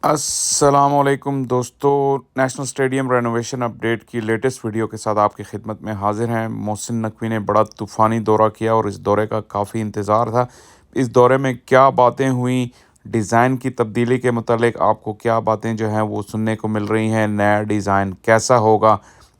السلام علیکم دوستو، نیشنل اسٹیڈیم رینوویشن اپڈیٹ کی لیٹسٹ ویڈیو کے ساتھ آپ کی خدمت میں حاضر ہیں۔ محسن نقوی نے بڑا طوفانی دورہ کیا اور اس دورے کا کافی انتظار تھا۔ اس دورے میں کیا باتیں ہوئیں، ڈیزائن کی تبدیلی کے متعلق آپ کو کیا باتیں جو ہیں وہ سننے کو مل رہی ہیں، نیا ڈیزائن کیسا ہوگا،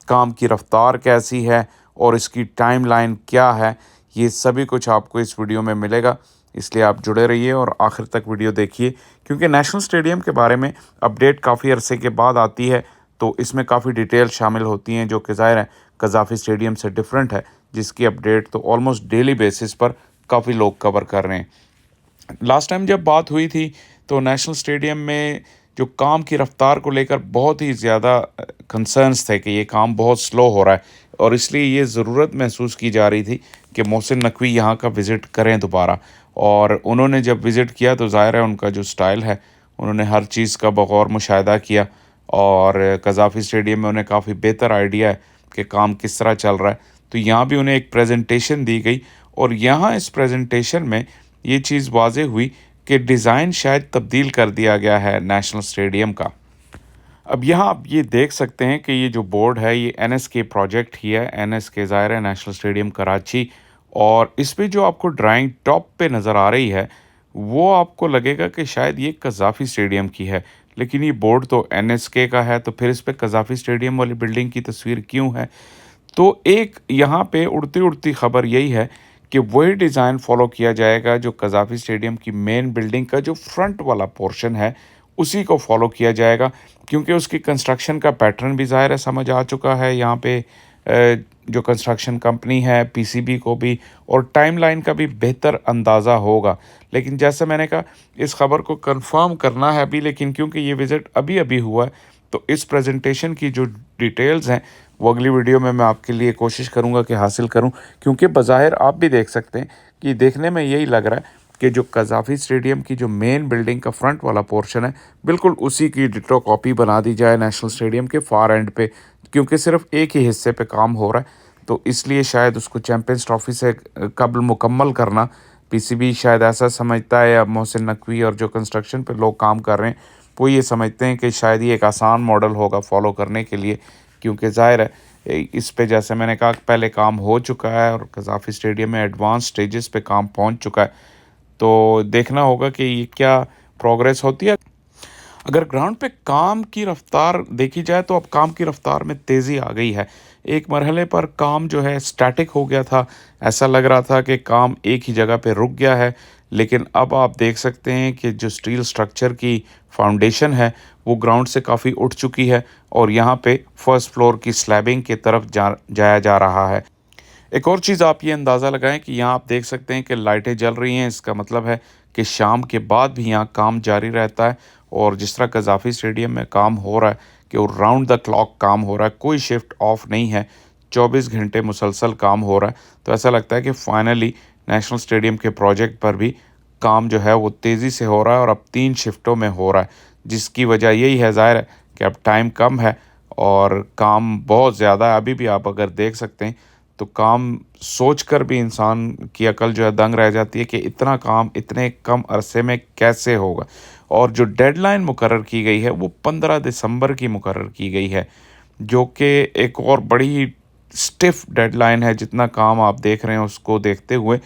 کام کی رفتار کیسی ہے اور اس کی ٹائم لائن کیا ہے، یہ سبھی کچھ آپ کو اس ویڈیو میں ملے گا۔ اس لیے آپ جڑے رہیے اور آخر تک ویڈیو دیکھیے، کیونکہ نیشنل اسٹیڈیم کے بارے میں اپڈیٹ کافی عرصے کے بعد آتی ہے تو اس میں کافی ڈیٹیل شامل ہوتی ہیں، جو کہ ظاہر ہے قذافی اسٹیڈیم سے ڈیفرنٹ ہے، جس کی اپڈیٹ تو آلموسٹ ڈیلی بیسس پر کافی لوگ کور کر رہے ہیں۔ لاسٹ ٹائم جب بات ہوئی تھی تو نیشنل اسٹیڈیم میں جو کام کی رفتار کو لے کر بہت ہی زیادہ کنسرنس تھے کہ یہ کام بہت سلو ہو رہا ہے، اور اس لیے یہ ضرورت محسوس کی جا رہی تھی کہ محسن نقوی یہاں کا وزٹ کریں دوبارہ۔ اور انہوں نے جب وزٹ کیا تو ظاہر ہے ان کا جو سٹائل ہے، انہوں نے ہر چیز کا بغور مشاہدہ کیا، اور قذافی اسٹیڈیم میں انہیں کافی بہتر آئیڈیا ہے کہ کام کس طرح چل رہا ہے۔ تو یہاں بھی انہیں ایک پریزنٹیشن دی گئی، اور یہاں اس پریزنٹیشن میں یہ چیز واضح ہوئی کہ ڈیزائن شاید تبدیل کر دیا گیا ہے نیشنل اسٹیڈیم کا۔ اب یہاں آپ یہ دیکھ سکتے ہیں کہ یہ جو بورڈ ہے یہ این ایس کے پروجیکٹ ہی ہے، این ایس کے ظاہر ہے نیشنل اسٹیڈیم کراچی، اور اس پہ جو آپ کو ڈرائنگ ٹاپ پہ نظر آ رہی ہے وہ آپ کو لگے گا کہ شاید یہ قذافی اسٹیڈیم کی ہے، لیکن یہ بورڈ تو این ایس کے کا ہے، تو پھر اس پہ قذافی اسٹیڈیم والی بلڈنگ کی تصویر کیوں ہے؟ تو ایک یہاں پہ اڑتی خبر یہی ہے کہ وہی ڈیزائن فالو کیا جائے گا جو قذافی اسٹیڈیم کی مین بلڈنگ کا جو فرنٹ والا پورشن ہے اسی کو فالو کیا جائے گا، کیونکہ اس کی کنسٹرکشن کا پیٹرن بھی ظاہر ہے سمجھ آ چکا ہے یہاں پہ جو کنسٹرکشن کمپنی ہے پی سی بی کو بھی، اور ٹائم لائن کا بھی بہتر اندازہ ہوگا۔ لیکن جیسے میں نے کہا اس خبر کو کنفرم کرنا ہے ابھی، لیکن کیونکہ یہ وزٹ ابھی ہوا ہے تو اس پریزنٹیشن کی جو ڈیٹیلز ہیں وہ اگلی ویڈیو میں آپ کے لیے کوشش کروں گا کہ حاصل کروں، کیونکہ بظاہر آپ بھی دیکھ سکتے ہیں کہ دیکھنے میں یہی لگ رہا ہے کہ جو قذافی اسٹیڈیم کی جو مین بلڈنگ کا فرنٹ والا پورشن ہے بالکل اسی کی ڈٹو کاپی بنا دی جائے نیشنل اسٹیڈیم کے فار اینڈ پہ، کیونکہ صرف ایک ہی حصے پہ کام ہو رہا ہے، تو اس لیے شاید اس کو چیمپئنز ٹرافی سے قبل مکمل کرنا پی سی بی شاید ایسا سمجھتا ہے، یا محسن نقوی اور جو کنسٹرکشن پہ لوگ کام کر رہے ہیں وہ یہ سمجھتے ہیں کہ شاید یہ ایک آسان ماڈل ہوگا فالو کرنے کے لیے، کیونکہ ظاہر ہے اس پہ جیسے میں نے کہا پہلے کام ہو چکا ہے اور قذافی اسٹیڈیم میں ایڈوانس سٹیجز پہ کام پہنچ چکا ہے، تو دیکھنا ہوگا کہ یہ کیا پروگریس ہوتی ہے۔ اگر گراؤنڈ پہ کام کی رفتار دیکھی جائے تو اب کام کی رفتار میں تیزی آ گئی ہے۔ ایک مرحلے پر کام جو ہے سٹیٹک ہو گیا تھا، ایسا لگ رہا تھا کہ کام ایک ہی جگہ پہ رک گیا ہے، لیکن اب آپ دیکھ سکتے ہیں کہ جو سٹیل سٹرکچر کی فاؤنڈیشن ہے وہ گراؤنڈ سے کافی اٹھ چکی ہے، اور یہاں پہ فرسٹ فلور کی سلیبنگ کی طرف جایا جا رہا ہے۔ ایک اور چیز آپ یہ اندازہ لگائیں کہ یہاں آپ دیکھ سکتے ہیں کہ لائٹیں جل رہی ہیں، اس کا مطلب ہے کہ شام کے بعد بھی یہاں کام جاری رہتا ہے، اور جس طرح قذافی اسٹیڈیم میں کام ہو رہا ہے کہ وہ راؤنڈ دا کلاک کام ہو رہا ہے، کوئی شفٹ آف نہیں ہے، 24 گھنٹے مسلسل کام ہو رہا ہے، تو ایسا لگتا ہے کہ فائنلی نیشنل اسٹیڈیم کے پروجیکٹ پر بھی کام جو ہے وہ تیزی سے ہو رہا ہے، اور اب 3 شفٹوں میں ہو رہا ہے، جس کی وجہ یہی ہے ظاہر ہے کہ اب ٹائم کم ہے اور کام بہت زیادہ ہے۔ ابھی بھی آپ اگر دیکھ سکتے ہیں تو کام سوچ کر بھی انسان کی عقل جو ہے دنگ رہ جاتی ہے کہ اتنا کام اتنے کم عرصے میں کیسے ہوگا، اور جو ڈیڈ لائن مقرر کی گئی ہے وہ 15 دسمبر کی مقرر کی گئی ہے، جو کہ ایک اور بڑی سٹف ڈیڈ لائن ہے جتنا کام آپ دیکھ رہے ہیں اس کو دیکھتے ہوئے۔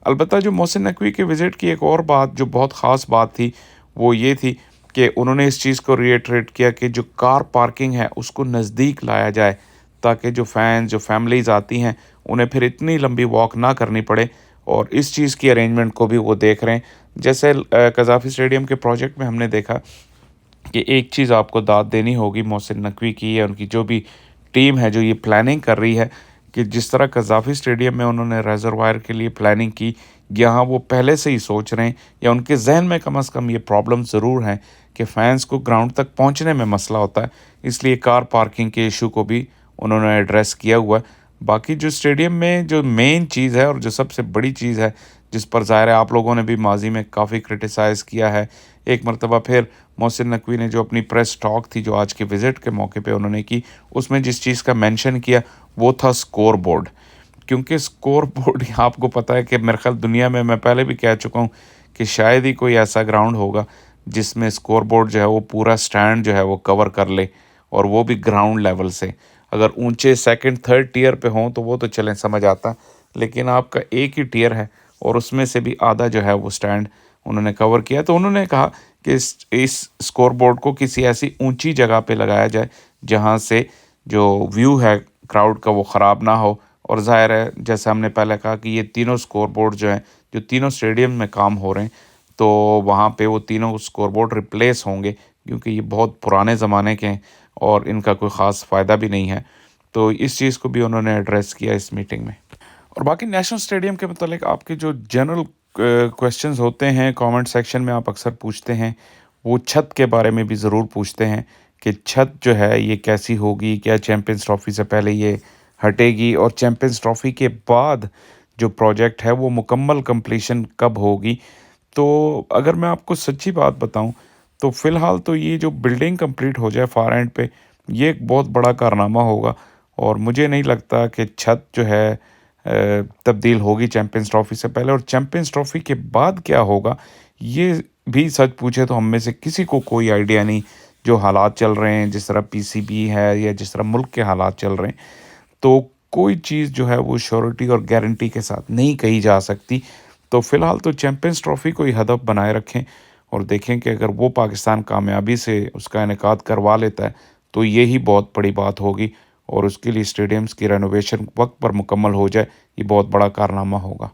البتہ جو محسن نقوی کے وزٹ کی ایک اور بات جو بہت خاص بات تھی وہ یہ تھی کہ انہوں نے اس چیز کو ریٹریٹ کیا کہ جو کار پارکنگ ہے اس کو نزدیک لایا جائے، تاکہ جو فینز جو فیملیز آتی ہیں انہیں پھر اتنی لمبی واک نہ کرنی پڑے، اور اس چیز کی ارینجمنٹ کو بھی وہ دیکھ رہے ہیں۔ جیسے قذافی اسٹیڈیم کے پروجیکٹ میں ہم نے دیکھا کہ ایک چیز آپ کو داد دینی ہوگی محسن نقوی کی، یا ان کی جو بھی ٹیم ہے جو یہ پلاننگ کر رہی ہے، کہ جس طرح قذافی اسٹیڈیم میں انہوں نے ریزروائر کے لیے پلاننگ کی، یہاں وہ پہلے سے ہی سوچ رہے ہیں، یا ان کے ذہن میں کم از کم یہ پرابلم ضرور ہیں کہ فینس کو گراؤنڈ تک پہنچنے میں مسئلہ ہوتا ہے، اس لیے کار پارکنگ کے ایشو کو بھی انہوں نے ایڈریس کیا ہوا ہے۔ باقی جو اسٹیڈیم میں جو مین چیز ہے اور جو سب سے بڑی چیز ہے جس پر ظاہر ہے آپ لوگوں نے بھی ماضی میں کافی کرٹیسائز کیا ہے، ایک مرتبہ پھر محسن نقوی نے جو اپنی پریس ٹاک تھی جو آج کے وزٹ کے موقع پہ انہوں نے کی، اس میں جس چیز کا مینشن کیا وہ تھا سکور بورڈ، کیونکہ سکور بورڈ آپ کو پتہ ہے کہ میرے خیال دنیا میں پہلے بھی کہہ چکا ہوں کہ شاید ہی کوئی ایسا گراؤنڈ ہوگا جس میں اسکور بورڈ جو ہے وہ پورا سٹینڈ جو ہے وہ کور کر لے، اور وہ بھی گراؤنڈ لیول سے۔ اگر اونچے سیکنڈ تھرڈ ٹیئر پہ ہوں تو وہ تو چلیں سمجھ آتا، لیکن آپ کا ایک ہی ٹیئر ہے اور اس میں سے بھی آدھا جو ہے وہ سٹینڈ انہوں نے کور کیا۔ تو انہوں نے کہا کہ اس اسکور بورڈ کو کسی ایسی اونچی جگہ پہ لگایا جائے جہاں سے جو ویو ہے کراؤڈ کا وہ خراب نہ ہو، اور ظاہر ہے جیسے ہم نے پہلے کہا کہ یہ تینوں اسکور بورڈ جو ہیں جو تینوں اسٹیڈیم میں کام ہو رہے ہیں، تو وہاں پہ وہ تینوں اسکور بورڈ ریپلیس ہوں گے، کیونکہ یہ بہت پرانے زمانے کے ہیں اور ان کا کوئی خاص فائدہ بھی نہیں ہے۔ تو اس چیز کو بھی انہوں نے ایڈریس کیا اس میٹنگ میں۔ اور باقی نیشنل اسٹیڈیم کے متعلق آپ کے جو جنرل کویسچنز ہوتے ہیں کامنٹ سیکشن میں آپ اکثر پوچھتے ہیں، وہ چھت کے بارے میں بھی ضرور پوچھتے ہیں کہ چھت جو ہے یہ کیسی ہوگی، کیا چیمپئنز ٹرافی سے پہلے یہ ہٹے گی، اور چیمپئنز ٹرافی کے بعد جو پروجیکٹ ہے وہ مکمل کمپلیشن کب ہوگی۔ تو اگر میں آپ کو سچی بات بتاؤں تو فی الحال تو یہ جو بلڈنگ کمپلیٹ ہو جائے فار اینڈ پہ، یہ ایک بہت بڑا کارنامہ ہوگا، اور مجھے نہیں لگتا کہ چھت جو ہے تبدیل ہوگی چیمپئنز ٹرافی سے پہلے۔ اور چیمپئنز ٹرافی کے بعد کیا ہوگا یہ بھی سچ پوچھے تو ہم میں سے کسی کو کوئی آئیڈیا نہیں۔ جو حالات چل رہے ہیں، جس طرح پی سی بی ہے یا جس طرح ملک کے حالات چل رہے ہیں، تو کوئی چیز جو ہے وہ شیورٹی اور گارنٹی کے ساتھ نہیں کہی جا سکتی۔ تو فی الحال تو چیمپئنز ٹرافی کو ہی ہدف بنائے رکھیں اور دیکھیں کہ اگر وہ پاکستان کامیابی سے اس کا انعقاد کروا لیتا ہے تو یہی بہت بڑی بات ہوگی، اور اس کے لیے اسٹیڈیمز کی رینوویشن وقت پر مکمل ہو جائے، یہ بہت بڑا کارنامہ ہوگا۔